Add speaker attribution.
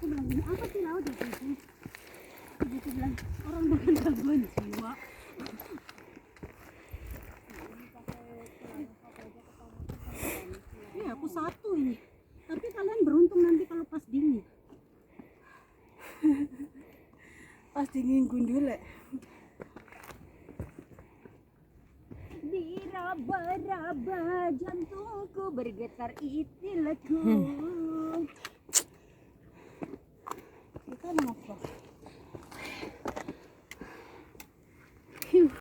Speaker 1: Aku bilang gini, apa sih laut itu? Ibuku bilang orang dengan gangguan jiwa. Iya, aku satu ini. Tapi kalian beruntung nanti kalau pas dingin.
Speaker 2: Pas dingin gundul lek.
Speaker 1: Diraba-raba jantungku bergetar itilaku.